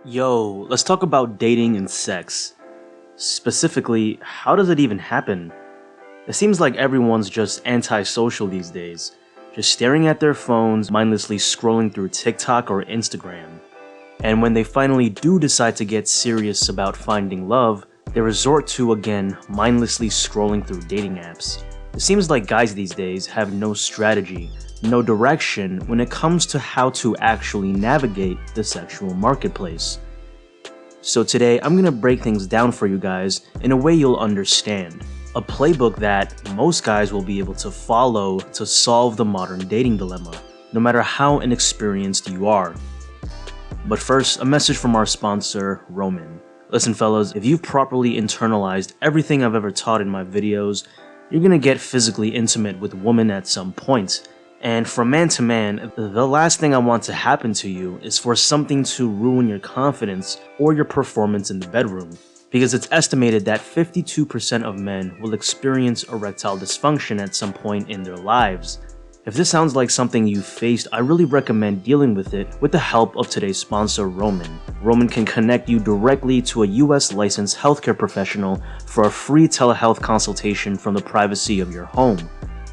Yo, let's talk about dating and sex. Specifically, how does it even happen? It seems like everyone's just antisocial these days, just staring at their phones, mindlessly scrolling through TikTok or Instagram. And when they finally do decide to get serious about finding love, they resort to, again, mindlessly scrolling through dating apps. It seems like guys these days have no strategy, no direction when it comes to how to actually navigate the sexual marketplace. So today, I'm gonna break things down for you guys in a way you'll understand. A playbook that most guys will be able to follow to solve the modern dating dilemma, no matter how inexperienced you are. But first, a message from our sponsor, Roman. Listen fellas, if you've properly internalized everything I've ever taught in my videos, you're gonna get physically intimate with women at some point. And from man to man, the last thing I want to happen to you is for something to ruin your confidence or your performance in the bedroom. Because it's estimated that 52% of men will experience erectile dysfunction at some point in their lives. If this sounds like something you've faced, I really recommend dealing with it with the help of today's sponsor, Roman. Roman can connect you directly to a US licensed healthcare professional for a free telehealth consultation from the privacy of your home.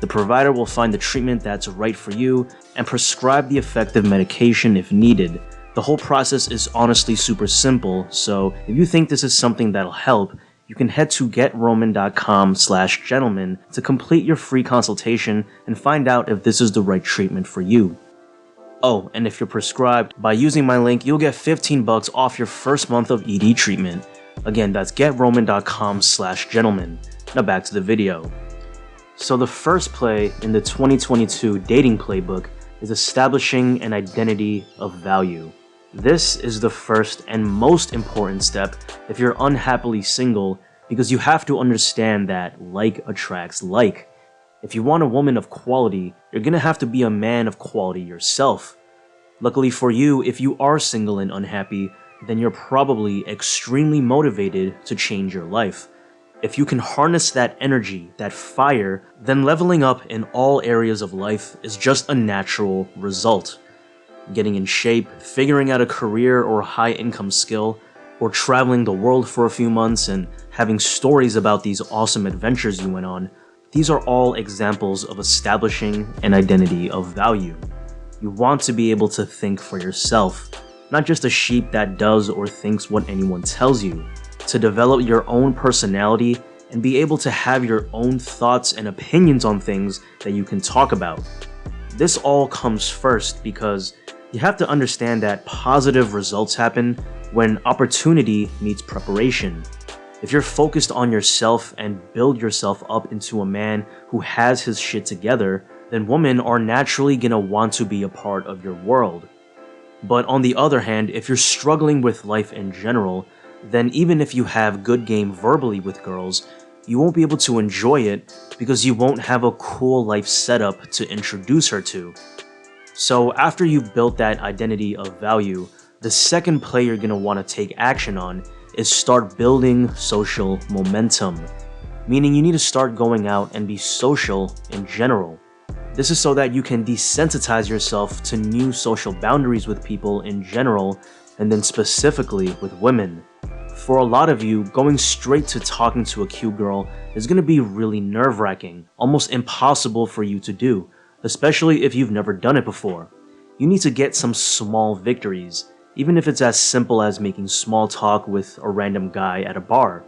The provider will find the treatment that's right for you and prescribe the effective medication if needed. The whole process is honestly super simple, so if you think this is something that'll help, you can head to getroman.com/gentleman to complete your free consultation and find out if this is the right treatment for you. Oh, and if you're prescribed, by using my link, you'll get 15 bucks off your first month of ED treatment. Again, that's getroman.com/gentleman. Now back to the video. So the first play in the 2022 dating playbook is establishing an identity of value. This is the first and most important step if you're unhappily single, because you have to understand that like attracts like. If you want a woman of quality, you're gonna have to be a man of quality yourself. Luckily for you, if you are single and unhappy, then you're probably extremely motivated to change your life. If you can harness that energy, that fire, then leveling up in all areas of life is just a natural result. Getting in shape, figuring out a career or high income skill, or traveling the world for a few months and having stories about these awesome adventures you went on, these are all examples of establishing an identity of value. You want to be able to think for yourself, not just a sheep that does or thinks what anyone tells you. To develop your own personality and be able to have your own thoughts and opinions on things that you can talk about. This all comes first because you have to understand that positive results happen when opportunity meets preparation. If you're focused on yourself and build yourself up into a man who has his shit together, then women are naturally gonna want to be a part of your world. But on the other hand, if you're struggling with life in general, then even if you have good game verbally with girls, you won't be able to enjoy it because you won't have a cool life setup to introduce her to. So after you've built that identity of value, the second play you're going to want to take action on is start building social momentum. Meaning you need to start going out and be social in general. This is so that you can desensitize yourself to new social boundaries with people in general, and then specifically with women. For a lot of you, going straight to talking to a cute girl is going to be really nerve-wracking, almost impossible for you to do, especially if you've never done it before. You need to get some small victories, even if it's as simple as making small talk with a random guy at a bar.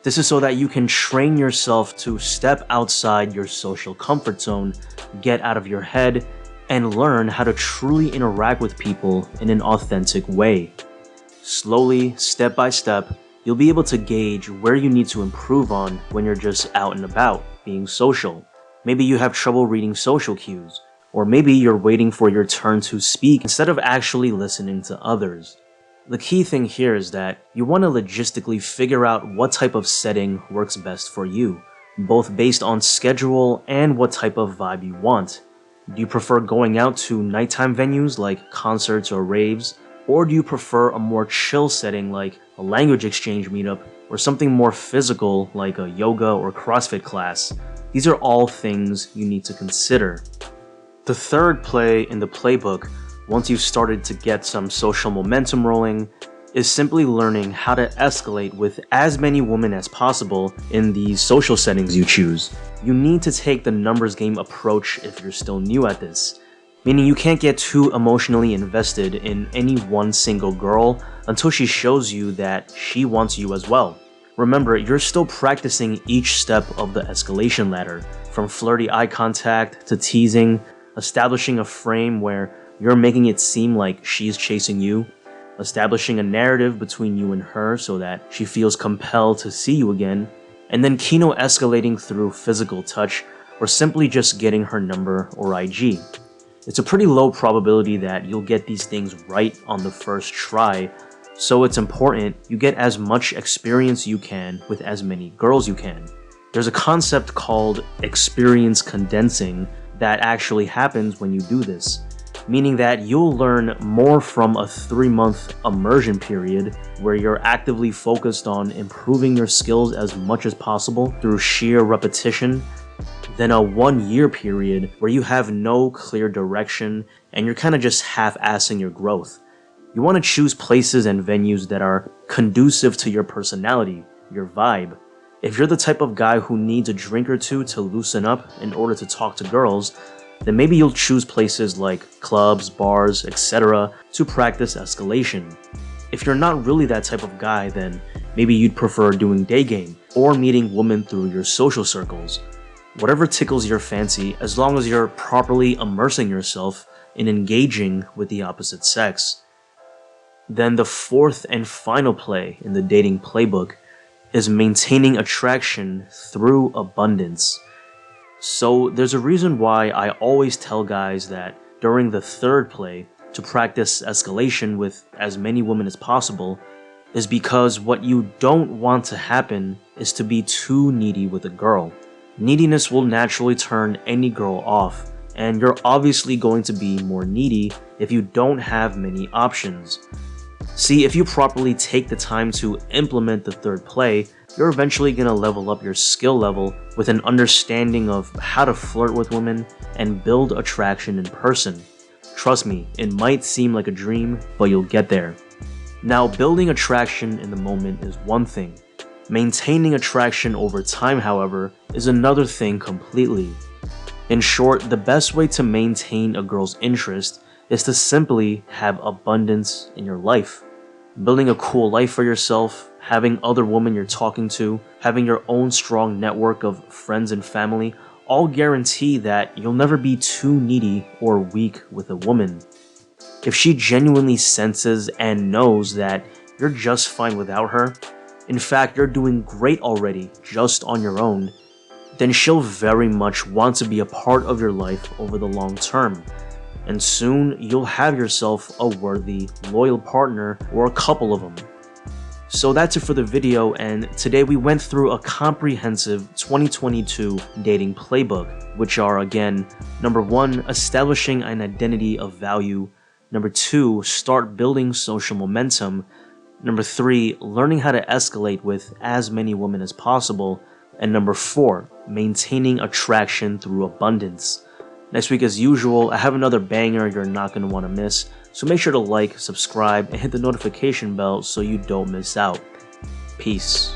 This is so that you can train yourself to step outside your social comfort zone, get out of your head, and learn how to truly interact with people in an authentic way. Slowly, step by step, you'll be able to gauge where you need to improve on when you're just out and about, being social. Maybe you have trouble reading social cues, or maybe you're waiting for your turn to speak instead of actually listening to others. The key thing here is that you want to logistically figure out what type of setting works best for you, both based on schedule and what type of vibe you want. Do you prefer going out to nighttime venues like concerts or raves? Or do you prefer a more chill setting like a language exchange meetup or something more physical like a yoga or CrossFit class? These are all things you need to consider. The third play in the playbook, once you've started to get some social momentum rolling, is simply learning how to escalate with as many women as possible in the social settings you choose. You need to take the numbers game approach if you're still new at this, meaning you can't get too emotionally invested in any one single girl until she shows you that she wants you as well. Remember, you're still practicing each step of the escalation ladder, from flirty eye contact to teasing, establishing a frame where you're making it seem like she's chasing you, establishing a narrative between you and her so that she feels compelled to see you again, and then kino escalating through physical touch or simply just getting her number or IG. It's a pretty low probability that you'll get these things right on the first try, so it's important you get as much experience you can with as many girls you can. There's a concept called experience condensing that actually happens when you do this, meaning that you'll learn more from a 3-month immersion period where you're actively focused on improving your skills as much as possible through sheer repetition than a 1-year period where you have no clear direction and you're kind of just half-assing your growth. You want to choose places and venues that are conducive to your personality, your vibe. If you're the type of guy who needs a drink or two to loosen up in order to talk to girls, then maybe you'll choose places like clubs, bars, etc. to practice escalation. If you're not really that type of guy, then maybe you'd prefer doing day game or meeting women through your social circles. Whatever tickles your fancy, as long as you're properly immersing yourself in engaging with the opposite sex. Then the fourth and final play in the dating playbook is maintaining attraction through abundance. So there's a reason why I always tell guys that during the third play to practice escalation with as many women as possible is because what you don't want to happen is to be too needy with a girl. Neediness will naturally turn any girl off, and you're obviously going to be more needy if you don't have many options. See, if you properly take the time to implement the third play, you're eventually going to level up your skill level with an understanding of how to flirt with women and build attraction in person. Trust me, it might seem like a dream, but you'll get there. Now, building attraction in the moment is one thing. Maintaining attraction over time, however, is another thing completely. In short, the best way to maintain a girl's interest is to simply have abundance in your life. Building a cool life for yourself, having other women you're talking to, having your own strong network of friends and family, all guarantee that you'll never be too needy or weak with a woman. If she genuinely senses and knows that you're just fine without her, in fact you're doing great already just on your own, then she'll very much want to be a part of your life over the long term. And soon you'll have yourself a worthy, loyal partner or a couple of them. So that's it for the video, and today we went through a comprehensive 2022 dating playbook, which are again, number 1, establishing an identity of value, number 2, start building social momentum, number 3, learning how to escalate with as many women as possible, and number 4, maintaining attraction through abundance. Next week, as usual, I have another banger you're not going to want to miss, so make sure to like, subscribe, and hit the notification bell so you don't miss out. Peace.